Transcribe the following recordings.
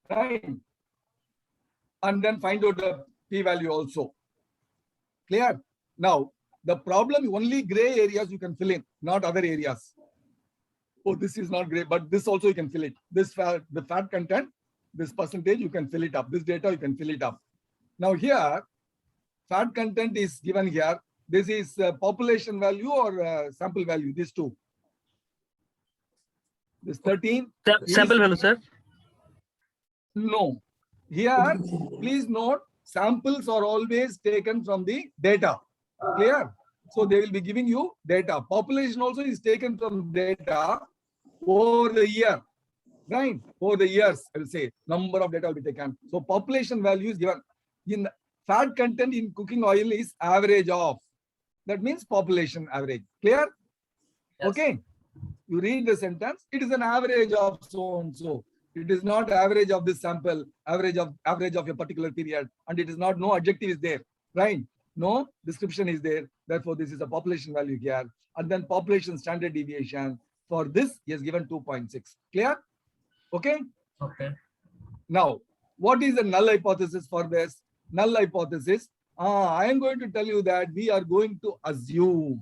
right? And then find out the p-value also. Clear? Now, the problem, only gray areas you can fill in, not other areas. Oh, this is not gray, but this also you can fill it. This fat, the fat content, this percentage, you can fill it up. This data, you can fill it up. Now here, fat content is given here. This is population value or sample value, these two. This 13. Sample value, sir. No. Here, please note, samples are always taken from the data. Clear? So they will be giving you data. Population also is taken from data over the year. Right? Over the years, I will say, number of data will be taken. So population value is given. In fat content in cooking oil is average of. That means population average. Clear? Yes. Okay. You read the sentence, it is an average of so and so. It is not average of this sample, average of a particular period, and it is not, no adjective is there, right? No description is there. Therefore, this is a population value here. And then population standard deviation for this is given 2.6. Clear? Okay. Okay. Now, what is the null hypothesis for this? Null hypothesis. I am going to tell you that we are going to assume.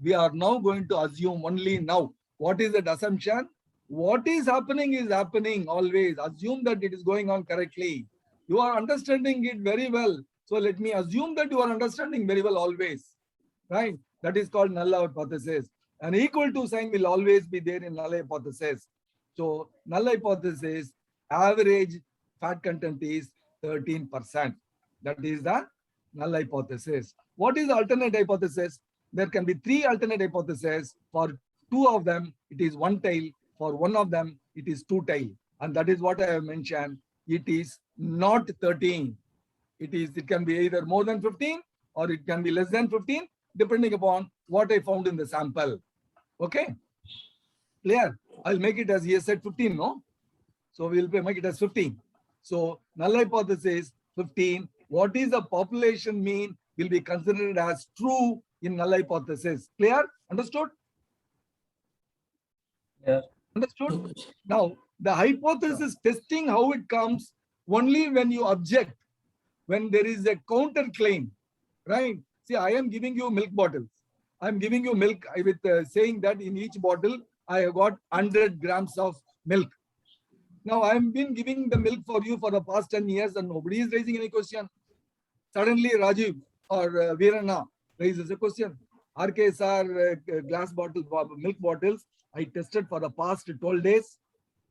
We are now going to assume only now. What is that assumption? What is happening always. Assume that it is going on correctly. You are understanding it very well. So let me assume that you are understanding very well always. Right? That is called null hypothesis. An equal to sign will always be there in null hypothesis. So null hypothesis, average fat content is 13%. That is the null hypothesis. What is the alternate hypothesis? There can be three alternate hypotheses. For two of them, it is one tail. For one of them, it is two tail. And that is what I have mentioned. It is not 13. It can be either more than 15 or it can be less than 15, depending upon what I found in the sample. Okay? Clear? I'll make it as he has said 15, no? So we'll make it as 15. So null hypothesis 15. What is the population mean will be considered as true in null hypothesis. Clear? Understood? Yeah. Understood? Now, the hypothesis testing, how it comes, only when you object, when there is a counter claim, right? See, I am giving you milk bottles. I'm giving you milk with saying that in each bottle, I have got 100 grams of milk. Now, I have been giving the milk for you for the past 10 years and nobody is raising any question. Suddenly, Rajiv or Veerana raises a question. RKSR glass bottle, milk bottles, I tested for the past 12 days.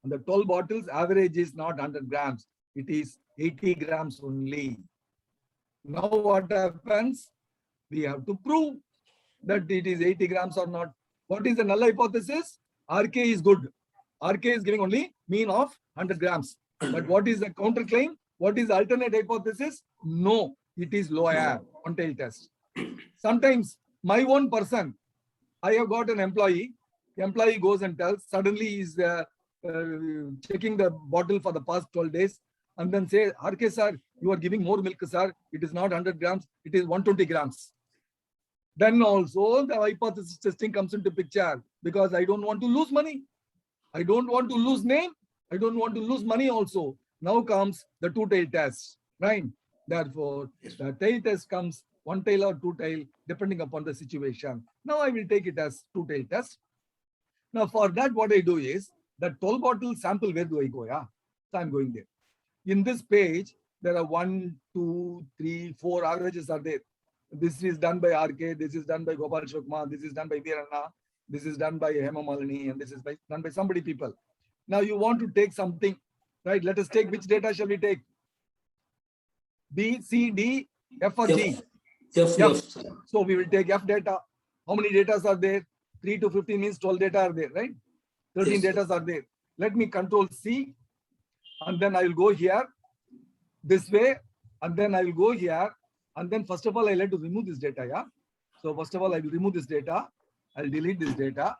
And the 12 bottles average is not 100 grams. It is 80 grams only. Now what happens? We have to prove that it is 80 grams or not. What is the null hypothesis? RK is good. RK is giving only mean of 100 grams. But what is the counterclaim? What is the alternate hypothesis? No, it is lower on tail test. Sometimes my own person, I have got an employee. The employee goes and tells, suddenly he's checking the bottle for the past 12 days and then say, RK sir, you are giving more milk, sir. It is not 100 grams, it is 120 grams. Then also the hypothesis testing comes into picture because I don't want to lose money. I don't want to lose name. I don't want to lose money also. Now comes the two-tail test, right? Therefore, the tail test comes one tail or two tail, depending upon the situation. Now I will take it as two-tail test. Now for that, what I do is, the 12 bottle sample, where do I go? Yeah, so I'm going there. In this page, there are 1, 2, 3, 4 averages are there. This is done by RK, this is done by Gopal Shukma, this is done by Veerana, this is done by Hema Malini, and this is done by somebody people. Now you want to take something, right? Let us take, which data shall we take? B, C, D, F or G? F. So we will take F data. How many data are there? 3 to 15 means 12 data are there, right? 13 Yes, data are there. Let me control C, and then I will go here this way, and then I will go here, and then first of all, I like to remove this data. Yeah. So first of all, I will remove this data. I'll delete this data.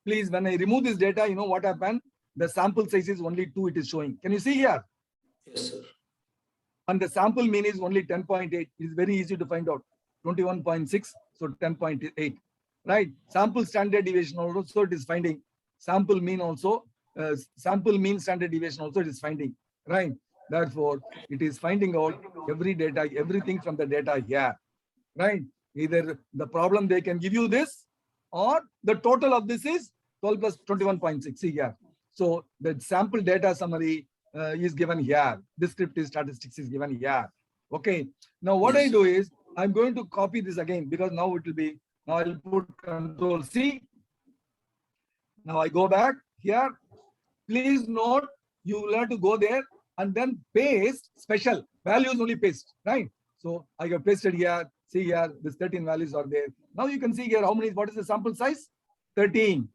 Please, when I remove this data, you know what happened? The sample size is only 2. It is showing. Can you see here? Yes, sir. And the sample mean is only 10.8. It is very easy to find out. 21.6, so 10.8. Right? Sample standard deviation also it is finding. Sample mean also, sample mean standard deviation also it is finding. right? Therefore, it is finding out every data, everything from the data here, right? Either the problem they can give you this, or the total of this is 12 plus 21.6. See here. So the sample data summary is given here. Descriptive statistics is given here. Okay. Now what I Yes. do is I'm going to copy this again because now it will be, now I'll put Control C. Now I go back here. Please note, you will have to go there and then paste special values, only paste, right? So I have pasted here. See here, this 13 values are there. Now you can see here how many, what is the sample size? 13.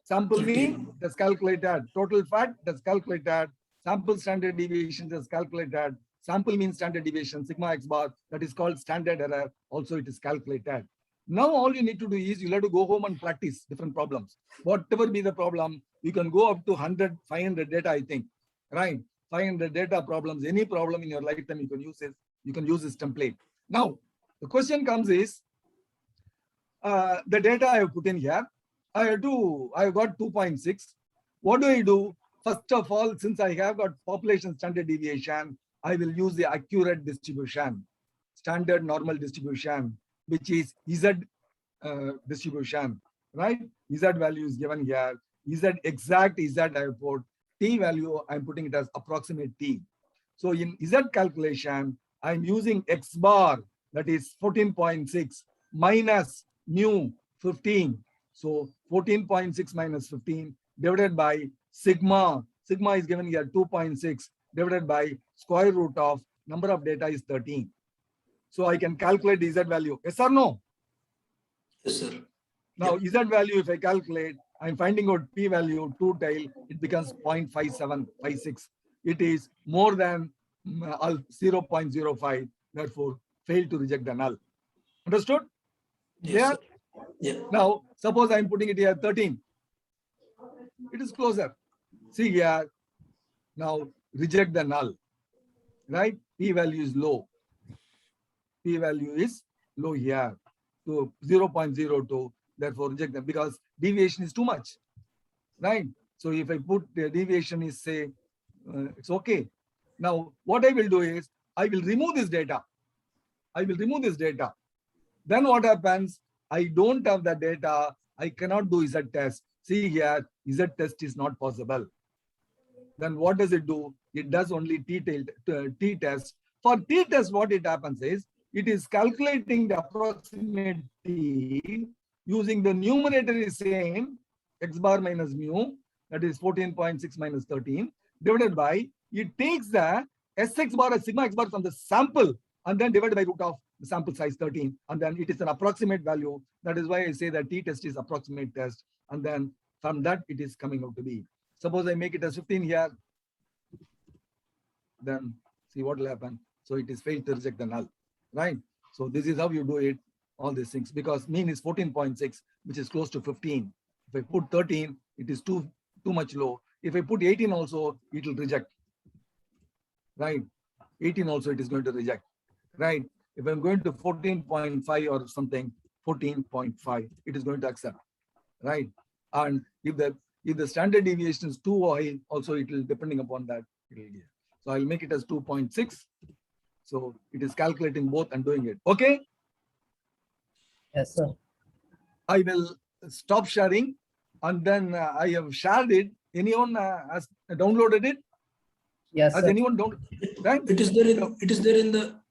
Sample 13. mean, that's calculated. Total fat, that's calculated. Sample standard deviation, that's calculated. Sample mean standard deviation, sigma x bar, that is called standard error. Also, it is calculated. Now, all you need to do is you'll have to go home and practice different problems. Whatever be the problem, you can go up to 100, 500 data, I think, right? 500 data problems, any problem in your lifetime, you can use it. You can use this template. Now, the question comes is, the data I have put in here, I have got 2.6. What do I do? First of all, since I have got population standard deviation, I will use the accurate distribution, standard normal distribution, which is Z distribution, right? Z value is given here. Z exact Z I have put. T value, I'm putting it as approximate T. So in Z calculation, I'm using X bar, that is 14.6 minus mu 15. So 14.6 minus 15 divided by sigma. Sigma is given here 2.6 divided by square root of number of data is 13. So I can calculate the Z value. Yes or no? Yes, sir. Now Z value, if I calculate, I'm finding out P value, two tail, it becomes 0.5756. It is more than 0.05. Therefore, fail to reject the null. Understood? Yes, Yeah. sir. Yeah. Now, suppose I'm putting it here 13. It is closer. See here. Now, reject the null. Right? P value is low. P value is low here to 0.02. Therefore, reject them because deviation is too much. Right? So, if I put the deviation is say, it's okay. Now, what I will do is I will remove this data. I will remove this data. Then what happens? I don't have the data. I cannot do Z test. See here, Z test is not possible. Then what does it do? It does only T test. For T test, what it happens is, it is calculating the approximate T using the numerator is same, X bar minus mu, that is 14.6 minus 13, divided by, it takes the Sx bar as sigma x bar from the sample and then divided by root of the sample size 13, and then it is an approximate value. That is why I say that T test is approximate test, and then from that it is coming out to be. Suppose I make it as 15 here, then see what will happen. So it is failed to reject the null, right? So this is how you do it, all these things, because mean is 14.6, which is close to 15. If I put 13, it is too much low. If I put 18 also, it will reject, right? 18 also it is going to reject, right? If I'm going to 14.5 or something, 14.5, it is going to accept, right? And if the standard deviation is too high, also it will, depending upon that, it will give. So I'll make it as 2.6. So it is calculating both and doing it. Okay. Yes, sir. I will stop sharing, and then I have shared it. Anyone has downloaded it? Yes, Has sir. anyone downloaded? Right? It is there in the